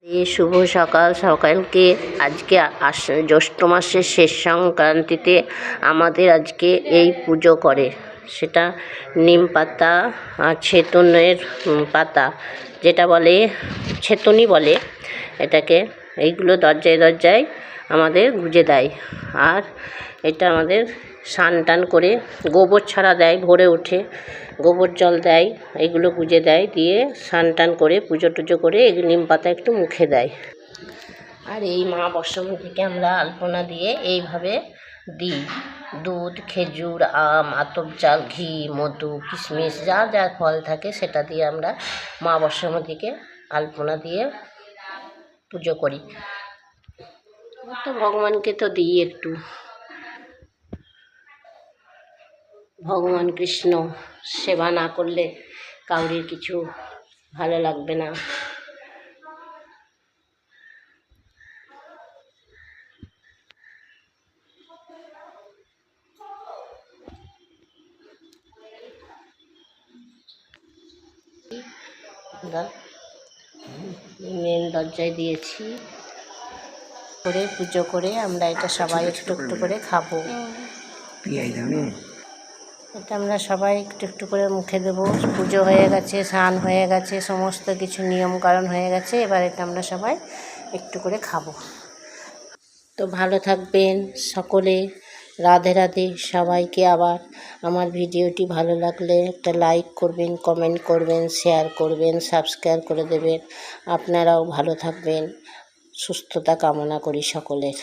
এই শুভ সকাল সকালকে আজকে জ্যৈষ্ঠ মাসের শেষ সংক্রান্তিতে আমাদের আজকে এই পুজো করে, সেটা নিম পাতা আর ছেতনের পাতা, যেটা বলে ছেতনি বলে এটাকে, এইগুলো দরজায় দরজায় আমাদের গুঁজে দেয়। আর এটা আমাদের স্নান টান করে গোবর ছাড়া দেয়, ভোরে উঠে গোবর জল দেয়, এইগুলো গুঁজে দেয়, দিয়ে স্নান টান করে পুজো টুজো করে এই নিম পাতা একটু মুখে দেয়। আর এই মা বর্ষমতীকে আমরা আলপনা দিয়ে এইভাবে দিই, দুধ, খেজুর, আম, আতপ চাল, ঘি, মধু, কিশমিশ, যা যা ফল থাকে সেটা দিয়ে আমরা মা বর্ষমতীকে আলপনা দিয়ে পুজো করি। তো ভগবানকে তো দিই একটু, ভগবান কৃষ্ণ সেবা না করলে কাউরির কিছু ভালো লাগবে না। মেন দরজায় দিয়েছি করে পুজো করে আমরা এটা সবাই একটু একটু করে খাবো। এটা আমরা সবাই একটু একটু করে মুখে দেবো। পুজো হয়ে গেছে, স্নান হয়ে গেছে, সমস্ত কিছু নিয়মকানুন হয়ে গেছে, এবার এটা আমরা সবাই একটু করে খাবো। তো ভালো থাকবেন সকলে, রাধে রাধে সবাইকে। আবার আমার ভিডিওটি ভালো লাগলে একটা লাইক করবেন, কমেন্ট করবেন, শেয়ার করবেন, সাবস্ক্রাইব করে দেবেন। আপনারাও ভালো থাকবেন, সুস্থতা কামনা করি সকলের।